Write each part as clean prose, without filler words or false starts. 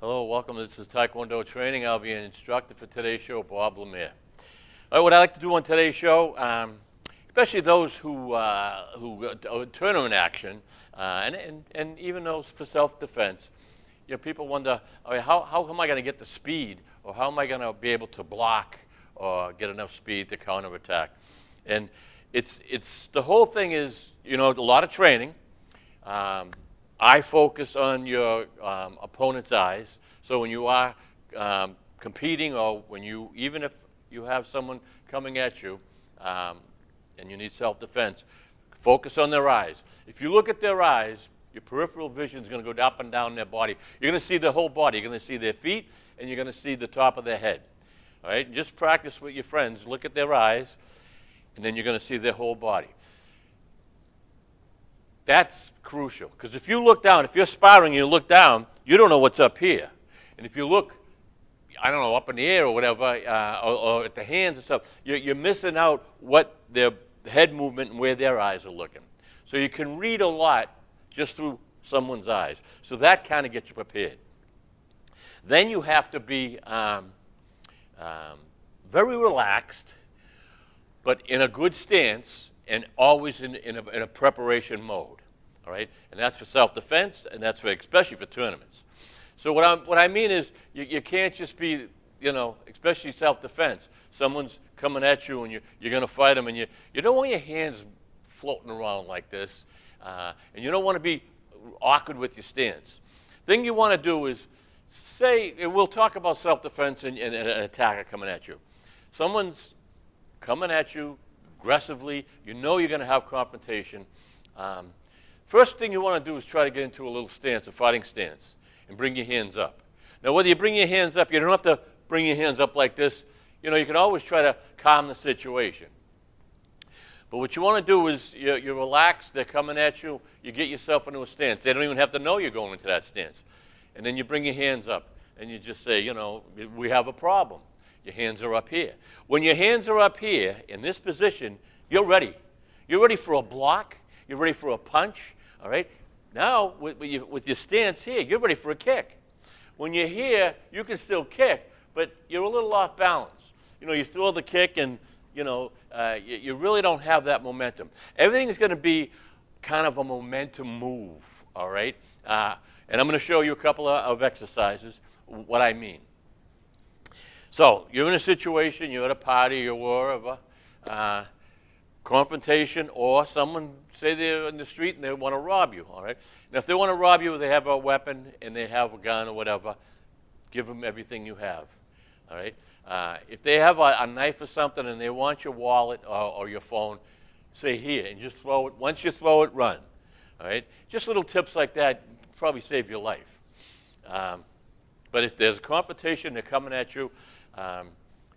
Hello, welcome. This is Taekwondo Training. I'll be an instructor for today's show, Bob Lemire. All right, what I like to do on today's show, especially those who tournament action, and even those for self-defense, people wonder, all right, how am I going to get the speed, or how am I going to be able to block or get enough speed to counterattack? And it's the whole thing is, a lot of training. Eye focus on your opponent's eyes. So when you are competing, or even if you have someone coming at you and you need self-defense, focus on their eyes. If you look at their eyes, your peripheral vision is going to go up and down their body. You're going to see the whole body. You're going to see their feet, and you're going to see the top of their head. All right? Just practice with your friends. Look at their eyes, and then you're going to see their whole body. That's crucial, because if you look down, if you're sparring and you look down, you don't know what's up here. And if you look, I don't know, up in the air or whatever, or at the hands and stuff, you're missing out what their head movement and where their eyes are looking. So you can read a lot just through someone's eyes. So that kind of gets you prepared. Then you have to be very relaxed, but in a good stance, and always in a preparation mode, all right? And that's for self-defense, and that's especially for tournaments. So what I mean is you can't just be, especially self-defense. Someone's coming at you, and you're going to fight them, and you don't want your hands floating around like this, and you don't want to be awkward with your stance. Thing you want to do is and we'll talk about self-defense and an attacker coming at you. Someone's coming at you aggressively, you're going to have confrontation. First thing you want to do is try to get into a little stance, a fighting stance, and bring your hands up. Now, whether you bring your hands up, you don't have to bring your hands up like this. You can always try to calm the situation. But what you want to do is you're relaxed, they're coming at you, you get yourself into a stance. They don't even have to know you're going into that stance. And then you bring your hands up, and you just say, we have a problem. Your hands are up here. When your hands are up here, in this position, you're ready. You're ready for a block. You're ready for a punch, all right? Now, with your stance here, you're ready for a kick. When you're here, you can still kick, but you're a little off balance. You throw the kick, and, you really don't have that momentum. Everything is going to be kind of a momentum move, all right? And I'm going to show you a couple of exercises, what I mean. So you're in a situation, you're at a party or wherever, confrontation, or someone, say they're in the street and they want to rob you, all right? Now, if they want to rob you, they have a weapon and they have a gun or whatever, give them everything you have, all right? If they have a knife or something and they want your wallet or your phone, say here, and just throw it. Once you throw it, run, all right? Just little tips like that probably save your life. But if there's a confrontation, they're coming at you,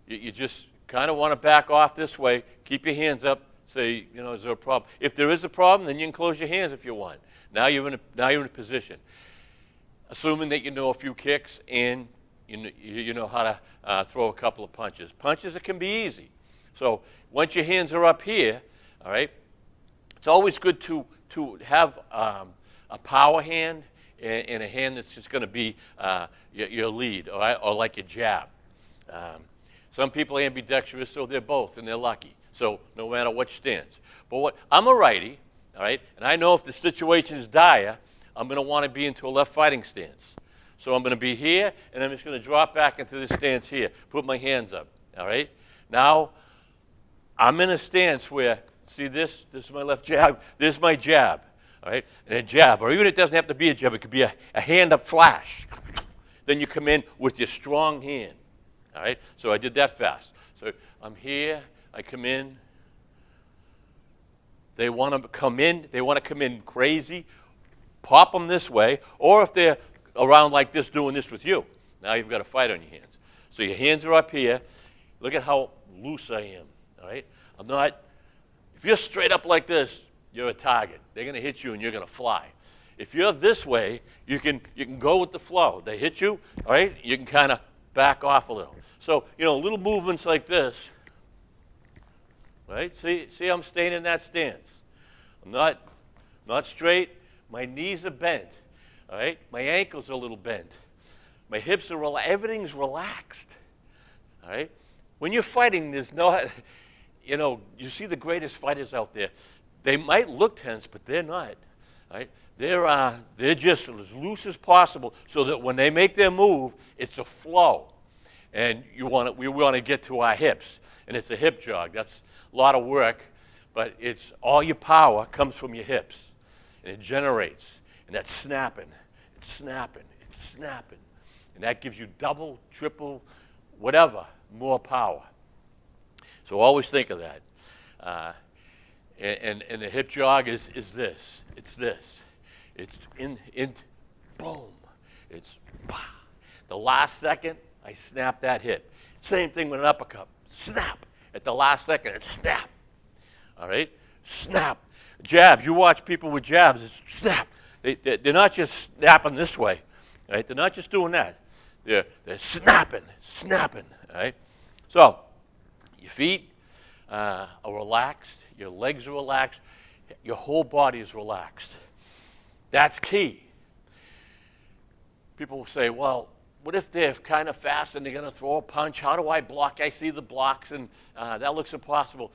you just kind of want to back off this way, keep your hands up, say, is there a problem? If there is a problem, then you can close your hands if you want. Now you're in a position. Assuming that you know a few kicks and you know how to throw a couple of punches. Punches, it can be easy. So once your hands are up here, all right, it's always good to have a power hand and a hand that's just going to be your lead, all right, or like your jab. Some people are ambidextrous, so they're both, and they're lucky. So no matter what stance. But I'm a righty, all right, and I know if the situation is dire, I'm going to want to be into a left fighting stance. So I'm going to be here, and I'm just going to drop back into this stance here, put my hands up, all right? Now, I'm in a stance where, see this is my left jab, this is my jab, all right? And a jab, or even it doesn't have to be a jab, it could be a hand-up flash. Then you come in with your strong hand. All right, so I did that fast. So I'm here, I come in. They want to come in crazy, pop them this way, or if they're around like this doing this with you, now you've got a fight on your hands. So your hands are up here. Look at how loose I am, all right? If you're straight up like this, you're a target. They're going to hit you and you're going to fly. If you're this way, you can go with the flow. They hit you, all right? You can kind of back off a little. So, little movements like this, right? See I'm staying in that stance. I'm not straight. My knees are bent, all right? My ankles are a little bent. My hips are everything's relaxed. All right? When you're fighting, there's no, you see the greatest fighters out there. They might look tense, but they're not. Right? They're just as loose as possible so that when they make their move, it's a flow. And we want to get to our hips. And it's a hip jog. That's a lot of work, but it's all your power comes from your hips. And it generates. And that's snapping. It's snapping. It's snapping. And that gives you double, triple, whatever, more power. So always think of that. And the hip jog is this. It's this. It's in boom. It's bah. The last second, I snap that hip. Same thing with an uppercut. Snap. At the last second, it's snap. All right? Snap. Jabs. You watch people with jabs. It's snap. They're not just snapping this way. Right? They're not just doing that. They're snapping. Snapping. All right? So, your feet are relaxed. Your legs are relaxed. Your whole body is relaxed. That's key. People will say, well, what if they're kind of fast and they're going to throw a punch? How do I block? I see the blocks, and that looks impossible.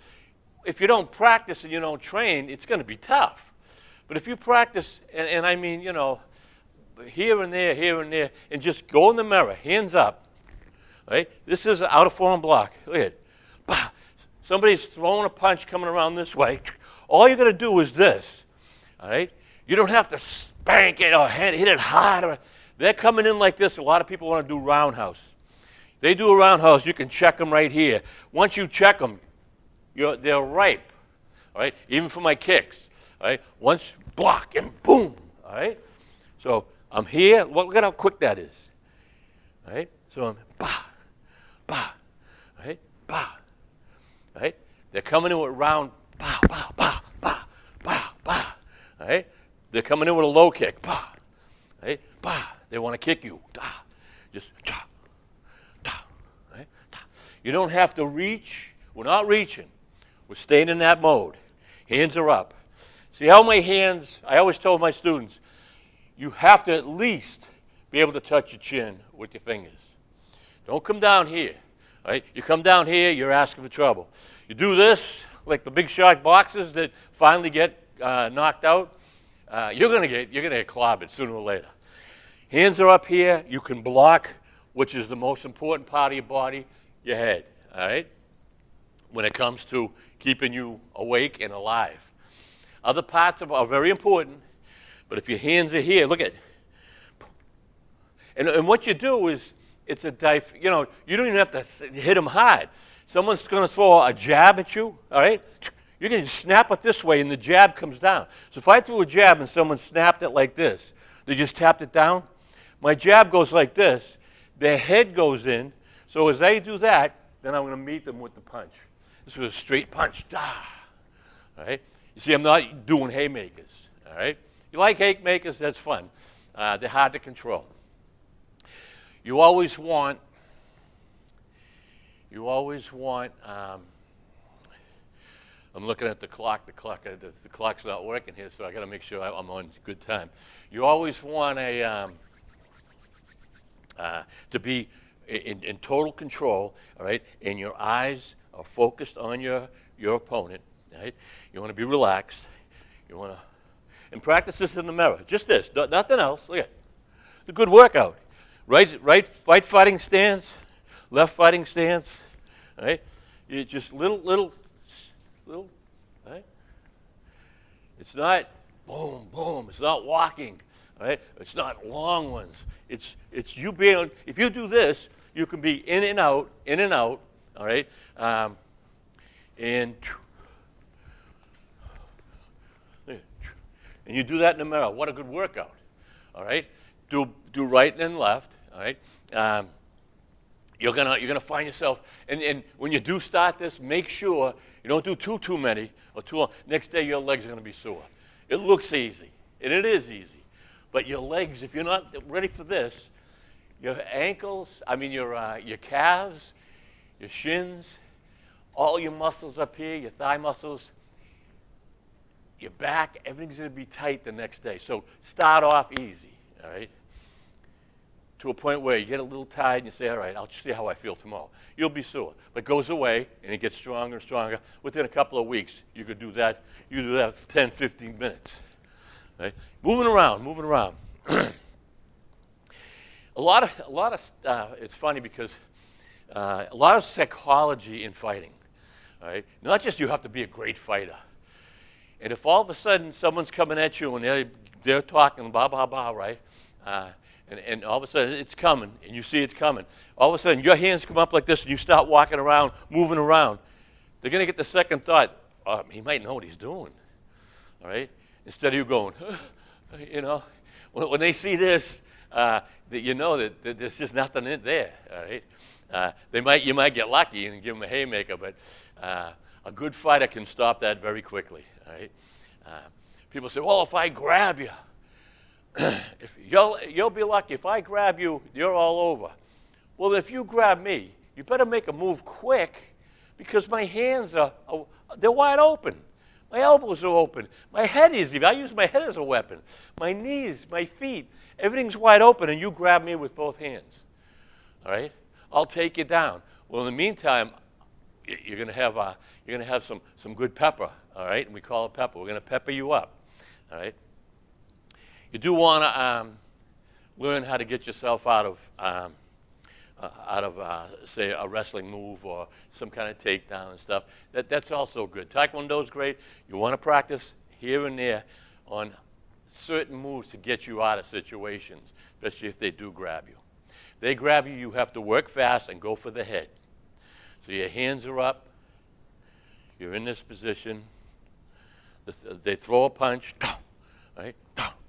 If you don't practice and you don't train, it's going to be tough. But if you practice, and I mean, here and there, and just go in the mirror, hands up, right? This is an out-of-form block. Look at it. Bah. Somebody's throwing a punch coming around this way. All you're going to do is this, all right? You don't have to spank it or hit it hard. They're coming in like this. A lot of people want to do roundhouse. They do a roundhouse. You can check them right here. Once you check them, they're ripe, all right? Even for my kicks, all right? Once block and boom, all right? So I'm here. Look at how quick that is, all right? So I'm bah, bah, all right? Bah, all right? They're coming in with round, bah, bah, bah, bah, bah, bah, all right? They're coming in with a low kick, bah, right? Bah. They want to kick you, da, just da, da, right? Da. You don't have to reach. We're not reaching. We're staying in that mode. Hands are up. See how my hands, I always tell my students, you have to at least be able to touch your chin with your fingers. Don't come down here, right? You come down here, you're asking for trouble. You do this, like the big shot boxers that finally get knocked out, you're gonna get clobbered sooner or later. Hands are up here. You can block, which is the most important part of your body, your head, all right, when it comes to keeping you awake and alive. Other parts are very important, but if your hands are here, look at it. And what you do is, it's a you don't even have to hit them hard. Someone's going to throw a jab at you, all right? You can just snap it this way, and the jab comes down. So if I threw a jab and someone snapped it like this, they just tapped it down, my jab goes like this, their head goes in, so as they do that, then I'm going to meet them with the punch. This was a straight punch, da, all right? You see, I'm not doing haymakers, all right? You like haymakers, that's fun. They're hard to control. You always want, I'm looking at the clock. The clock's not working here, so I got to make sure I'm on good time. You always want to be in total control, all right? And your eyes are focused on your opponent, right? You want to be relaxed. You want to, and practice this in the mirror. Just this, nothing else. Look at it. It's a good workout. Right fighting stance, left fighting stance, all right? You just little, right? It's not boom, boom. It's not walking, right? It's not long ones. It's you being. If you do this, you can be in and out, all right? And you do that in the mirror. What a good workout, all right? Do right and left, all right? You're gonna find yourself, and when you do start this, make sure you don't do too many or too long. Next day your legs are gonna be sore. It looks easy, and it is easy, but your legs, if you're not ready for this, your ankles, your calves, your shins, all your muscles up here, your thigh muscles, your back, everything's gonna be tight the next day. So start off easy, all right? to a point where you get a little tired and you say, all right, I'll see how I feel tomorrow. You'll be sore. But it goes away and it gets stronger and stronger. Within a couple of weeks, you could do that. You do that for 10, 15 minutes. Right? Moving around. It's funny because a lot of psychology in fighting. Right? Not just you have to be a great fighter. And if all of a sudden someone's coming at you and they're talking blah, blah, blah, right? And all of a sudden it's coming, and you see it's coming. All of a sudden your hands come up like this, and you start walking around, moving around. They're going to get the second thought, he might know what he's doing, all right? Instead of you going, when they see this, that you know that there's just nothing in there, all right? You might get lucky and give them a haymaker, but a good fighter can stop that very quickly, all right? People say, well, if I grab you, you'll be lucky. If I grab you, you're all over. Well, if you grab me, you better make a move quick because my hands they're wide open. My elbows are open. My head is even. I use my head as a weapon. My knees, my feet, everything's wide open, and you grab me with both hands. All right? I'll take you down. Well, in the meantime, you're going to have some good pepper. All right? And we call it pepper. We're going to pepper you up. All right? You do want to learn how to get yourself out of say, a wrestling move or some kind of takedown and stuff. That's also good. Taekwondo is great. You want to practice here and there on certain moves to get you out of situations, especially if they do grab you. If they grab you, you have to work fast and go for the head. So your hands are up. You're in this position. They throw a punch. Right?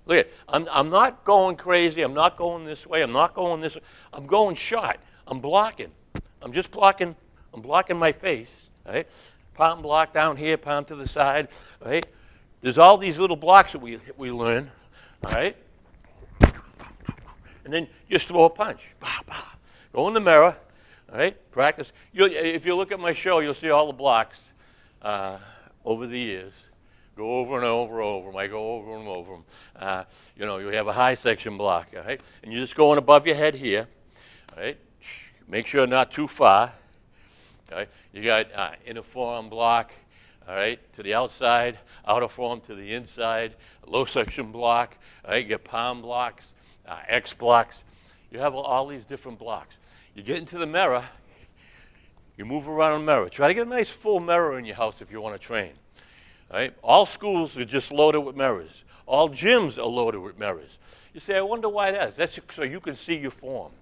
Look at it. I'm not going crazy. I'm not going this way. I'm not going this way. I'm going short. I'm blocking. I'm just blocking. I'm blocking my face. Right? Palm block down here, palm to the side. Right? There's all these little blocks that we learn. All right? And then just throw a punch. Bah, bah. Go in the mirror. All right? Practice. If you look at my show, you'll see all the blocks over the years. Go over and over them. I go over and over them. You have a high section block, all right? And you're just going above your head here, all right? Make sure not too far, all right? You got inner forearm block, all right, to the outside, outer forearm to the inside, low section block, all right? You get palm blocks, X blocks. You have all these different blocks. You get into the mirror, you move around the mirror. Try to get a nice full mirror in your house if you want to train. Right? All schools are just loaded with mirrors. All gyms are loaded with mirrors. You say, I wonder why that is. That's so you can see your form.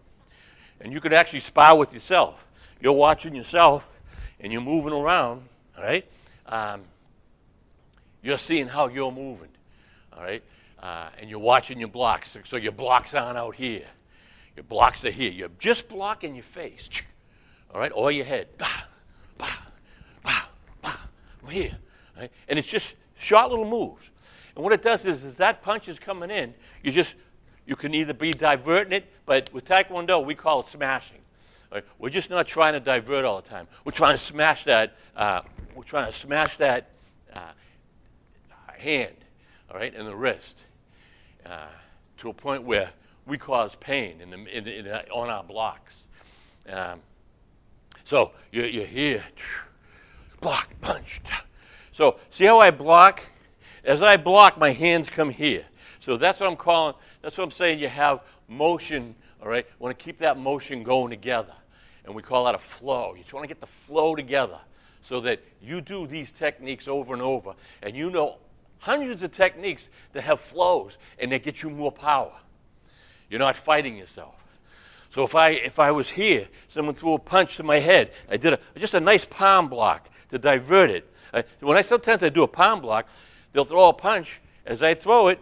And you can actually spar with yourself. You're watching yourself, and you're moving around, all right? You're seeing how you're moving, all right? And you're watching your blocks. So your blocks aren't out here. Your blocks are here. You're just blocking your face, all right, or your head. Bah, bah, bah, bah, here. Right? And it's just short little moves. And what it does is that punch is coming in, you can either be diverting it, but with Taekwondo, we call it smashing. Right? We're just not trying to divert all the time. We're trying to smash that, hand, all right, and the wrist to a point where we cause pain on our blocks. So you're here, block, punch. So see how I block? As I block, my hands come here. So that's what I'm saying you have motion, all right? You want to keep that motion going together. And we call that a flow. You just want to get the flow together so that you do these techniques over and over. And you know hundreds of techniques that have flows and they get you more power. You're not fighting yourself. So if I was here, someone threw a punch to my head, I did just a nice palm block to divert it. Sometimes I do a palm block, they'll throw a punch. As I throw it,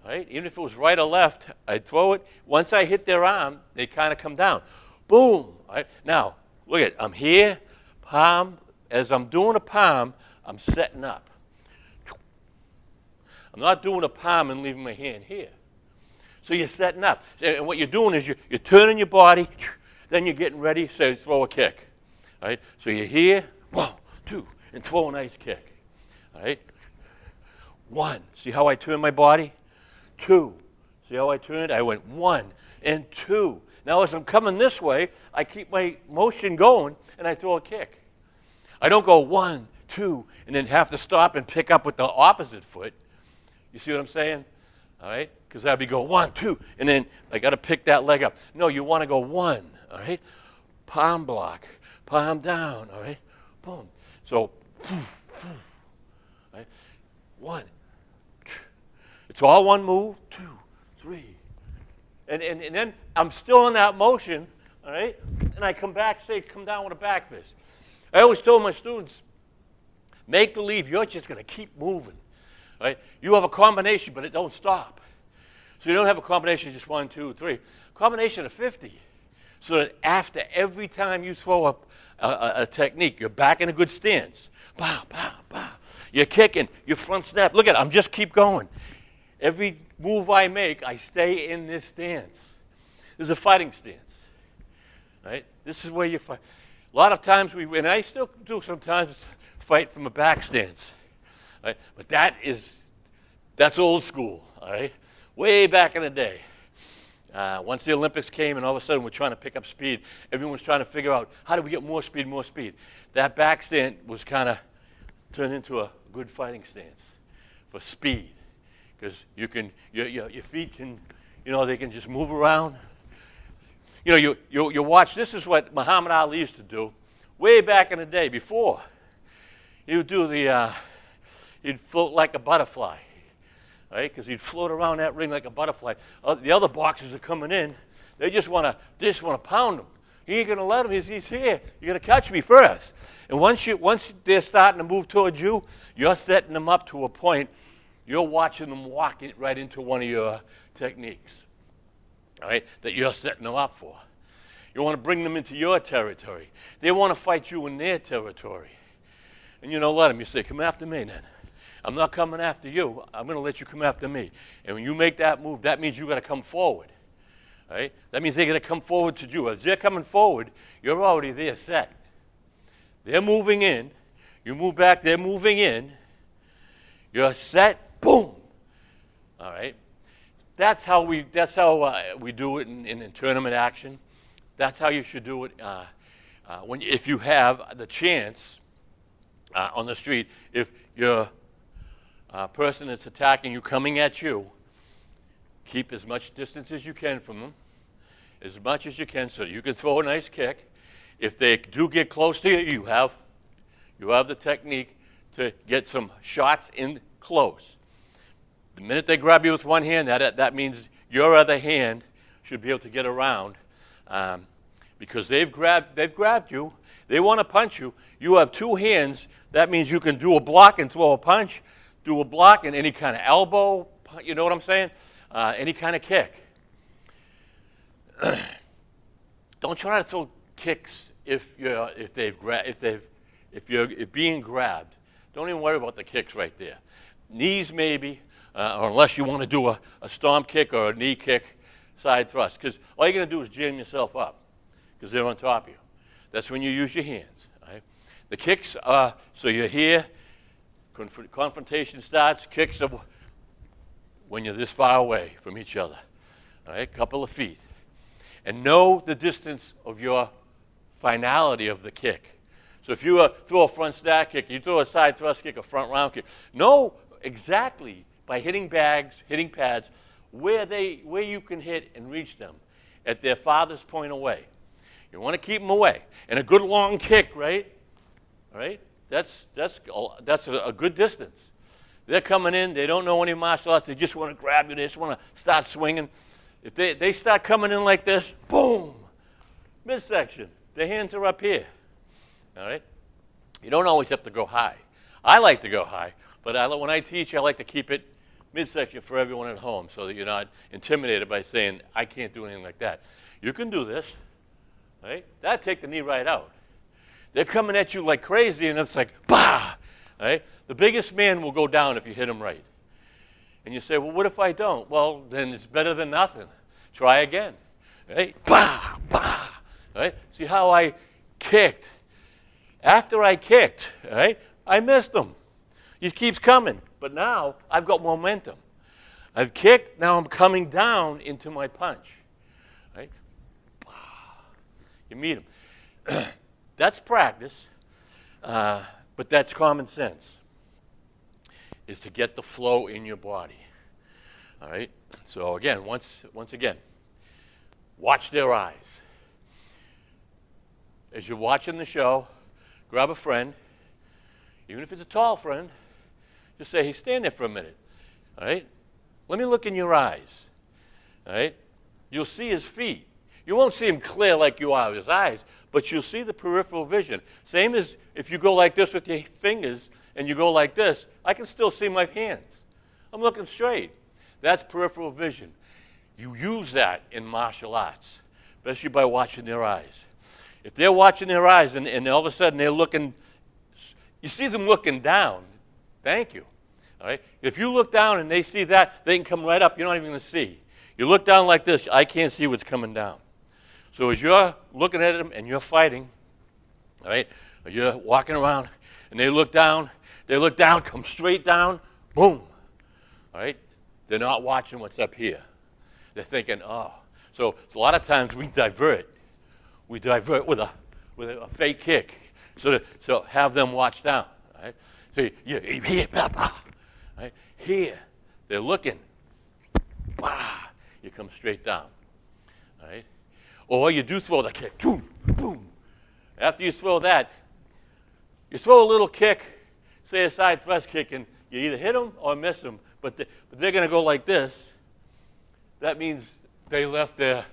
right, even if it was right or left, I'd throw it. Once I hit their arm, they kind of come down. Boom. Right? Now, look at it. I'm here, palm. As I'm doing a palm, I'm setting up. I'm not doing a palm and leaving my hand here. So you're setting up. And what you're doing is you're turning your body, then you're getting ready to throw a kick. Right? So you're here, 1, 2, and throw a nice kick. All right? 1, see how I turn my body? 2, see how I turned? I went 1 and 2. Now, as I'm coming this way, I keep my motion going, and I throw a kick. I don't go 1, 2, and then have to stop and pick up with the opposite foot. You see what I'm saying? All right? Because I'd be go 1, 2, and then I got to pick that leg up. No, you want to go 1, all right? Palm block, palm down, all right? Boom. So, right? 1. It's all one move, 2, 3. And then I'm still in that motion, all right? And I come back, come down with a back fist. I always told my students, make believe you're just going to keep moving, right? You have a combination, but it don't stop. So you don't have a combination of just 1, 2, 3. Combination of 50. So that after every time you throw up a technique, you're back in a good stance. Bow, bow, bow. You're kicking, your front snap. Look at it, I'm just keep going. Every move I make, I stay in this stance. This is a fighting stance, right? This is where you fight. A lot of times and I still do sometimes, fight from a back stance, right? But that's old school, all right? Way back in the day. Once the Olympics came and all of a sudden we're trying to pick up speed, everyone's trying to figure out how do we get more speed, more speed. That back stance was kind of turned into a good fighting stance for speed. Because you can, your feet can, they can just move around. You watch, this is what Muhammad Ali used to do way back in the day before. He would do he'd float like a butterfly, right? Because he'd float around that ring like a butterfly. The other boxers are coming in, they just want to pound him. He ain't going to let him, he's here. You're going to catch me first. And once they're starting to move towards you, you're setting them up to a point. You're watching them walk right into one of your techniques, all right, that you're setting them up for. You want to bring them into your territory. They want to fight you in their territory. And you don't let them. You say, come after me then. I'm not coming after you. I'm going to let you come after me. And when you make that move, that means you got to come forward, all right? That means they're going to come forward to you. As they're coming forward, you're already there set. They're moving in. You move back, they're moving in. You're set. Boom! All right? That's how we do it in tournament action. That's how you should do it if you have the chance on the street. If your person that's attacking you coming at you, keep as much distance as you can from them, as much as you can, so you can throw a nice kick. If they do get close to you, you have the technique to get some shots in close. The minute they grab you with one hand, that means your other hand should be able to get around because they've grabbed you. They want to punch you. You have two hands. That means you can do a block and throw a punch, do a block and any kind of elbow. You know what I'm saying? Any kind of kick. Don't try to throw kicks if you're being grabbed. Don't even worry about the kicks right there. Knees maybe. Or unless you want to do a stomp kick or a knee kick, side thrust. Because all you're going to do is jam yourself up because they're on top of you. That's when you use your hands. Right? The kicks are, so you're here, confrontation starts, kicks are when you're this far away from each other. All right, couple of feet. And know the distance of your finality of the kick. So if you throw a front stack kick, you throw a side thrust kick, a front round kick, know exactly by hitting bags, hitting pads, where you can hit and reach them at their farthest point away. You want to keep them away. And a good long kick, right? All right? That's a good distance. They're coming in. They don't know any martial arts. They just want to grab you. They just want to start swinging. If they start coming in like this, boom, midsection. Their hands are up here. All right? You don't always have to go high. I like to go high, but when I teach, I like to keep it midsection for everyone at home so that you're not intimidated by saying, I can't do anything like that. You can do this, right? That'd take the knee right out. They're coming at you like crazy, and it's like, bah, right? The biggest man will go down if you hit him right. And you say, well, what if I don't? Well, then it's better than nothing. Try again, right? Bah, bah, right? See how I kicked? After I kicked, right, I missed him. He keeps coming. But now I've got momentum. I've kicked, now I'm coming down into my punch. You meet them. That's practice, but that's common sense, is to get the flow in your body. All right? So again, once again, watch their eyes. As you're watching the show, grab a friend, even if it's a tall friend, just say, hey, stand there for a minute. All right? Let me look in your eyes. All right? You'll see his feet. You won't see him clear like you are his eyes, but you'll see the peripheral vision. Same as if you go like this with your fingers and you go like this, I can still see my hands. I'm looking straight. That's peripheral vision. You use that in martial arts, especially by watching their eyes. If they're watching their eyes and all of a sudden they're looking, you see them looking down, thank you. All right? If you look down and they see that, they can come right up. You're not even going to see. You look down like this, I can't see what's coming down. So as you're looking at them and you're fighting, all right, or you're walking around and they look down, come straight down, boom. All right? They're not watching what's up here. They're thinking, oh. So a lot of times we divert. We divert with a fake kick. So have them watch down. Right? So you here, Papa. Right? Here. They're looking. Wow. You come straight down. All right? Or you do throw the kick. Boom, boom. After you throw that, you throw a little kick, say a side thrust kick, and you either hit them or miss them. But they're going to go like this. That means they left their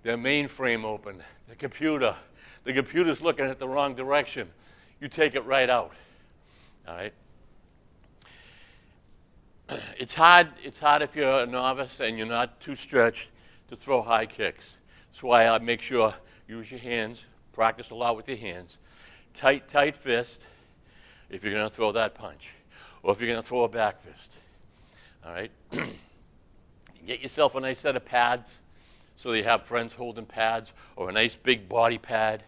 mainframe open, the computer's looking at the wrong direction. You take it right out. All right? It's hard if you're a novice and you're not too stretched to throw high kicks. That's why I make sure use your hands, practice a lot with your hands. Tight fist if you're going to throw that punch, or if you're going to throw a back fist. All right? Get yourself a nice set of pads, so you have friends holding pads, or a nice big body pad,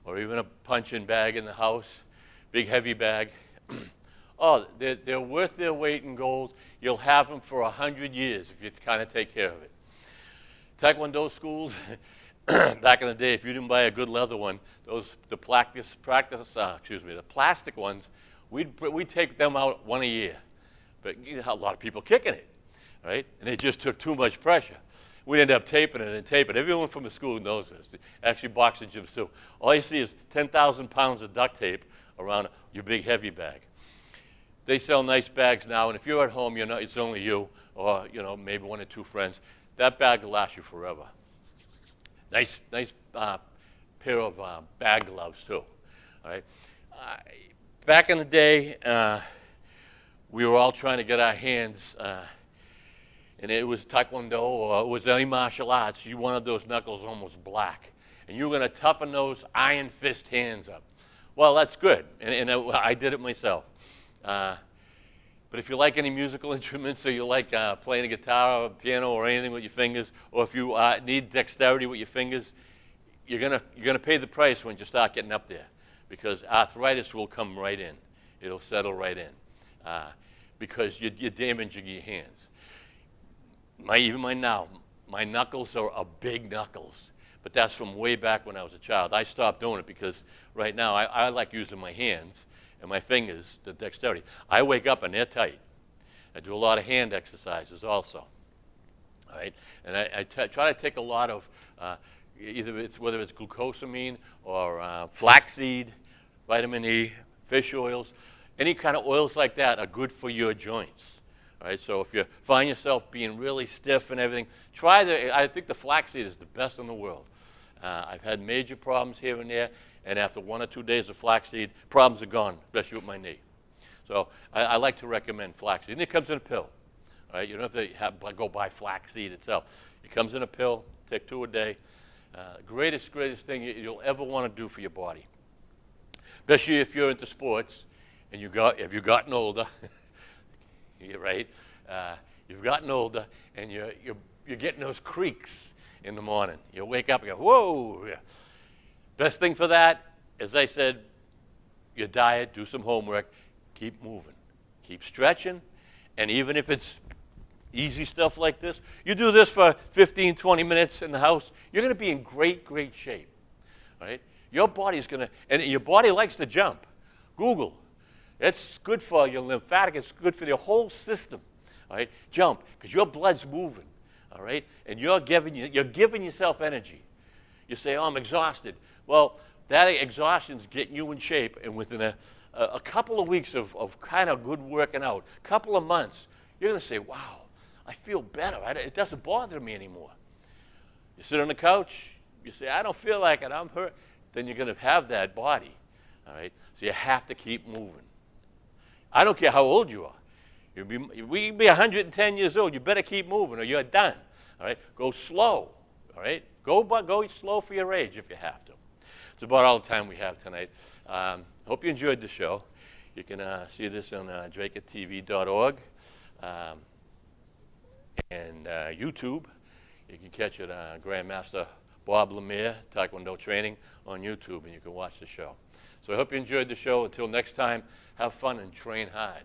or even a punching bag in the house, big heavy bag. Oh, they're worth their weight in gold. You'll have them for 100 years if you kind of take care of it. Taekwondo schools, back in the day, if you didn't buy a good leather one, the plastic ones, we'd take them out one a year. But you know, a lot of people kicking it, right? And it just took too much pressure. We'd end up taping it and taping it. Everyone from the school knows this. Actually, boxing gyms too. All you see is 10,000 pounds of duct tape around your big heavy bag. They sell nice bags now, and if you're at home, it's only you, or maybe one or two friends. That bag will last you forever. Nice pair of bag gloves too. All right. Back in the day, we were all trying to get our hands. And it was Taekwondo or it was any martial arts, you wanted those knuckles almost black. And you were going to toughen those iron fist hands up. Well, that's good, and I did it myself. But if you like any musical instruments, or you like playing a guitar or a piano or anything with your fingers, or if you need dexterity with your fingers, you're gonna pay the price when you start getting up there, because arthritis will come right in. It'll settle right in, because you're damaging your hands. My knuckles are big knuckles, but that's from way back when I was a child. I stopped doing it because right now I like using my hands and my fingers, the dexterity. I wake up and they're tight. I do a lot of hand exercises also. All right, and I try to take a lot of whether it's glucosamine or flaxseed, vitamin E, fish oils, any kind of oils like that are good for your joints. All right, so if you find yourself being really stiff and everything, I think the flaxseed is the best in the world. I've had major problems here and there, and after 1 or 2 days of flaxseed, problems are gone, especially with my knee. So I like to recommend flaxseed. And it comes in a pill. All right, you don't have to go buy flaxseed itself. It comes in a pill, take 2 a day. Greatest thing you'll ever want to do for your body. Especially if you're into sports and if you've gotten older. You're right. You've gotten older, and you're getting those creaks in the morning. You wake up and go, whoa. Best thing for that, as I said, your diet, do some homework, keep moving, keep stretching, and even if it's easy stuff like this, you do this for 15, 20 minutes in the house, you're going to be in great shape. right? Your body's going to, and your body likes to jump. Google. It's good for your lymphatic. It's good for your whole system, all right? Jump, because your blood's moving, all right? And you're giving yourself energy. You say, oh, I'm exhausted. Well, that exhaustion's getting you in shape, and within a couple of weeks of kind of good working out, couple of months, you're going to say, wow, I feel better. It doesn't bother me anymore. You sit on the couch, you say, I don't feel like it, I'm hurt. Then you're going to have that body, all right? So you have to keep moving. I don't care how old you are. We can be 110 years old. You better keep moving or you're done, all right? Go slow, all right? Go slow for your age if you have to. It's about all the time we have tonight. Hope you enjoyed the show. You can see this on draketv.org and YouTube. You can catch it on Grandmaster Bob Lemire, Taekwondo Training on YouTube, and you can watch the show. So I hope you enjoyed the show. Until next time, have fun and train hard.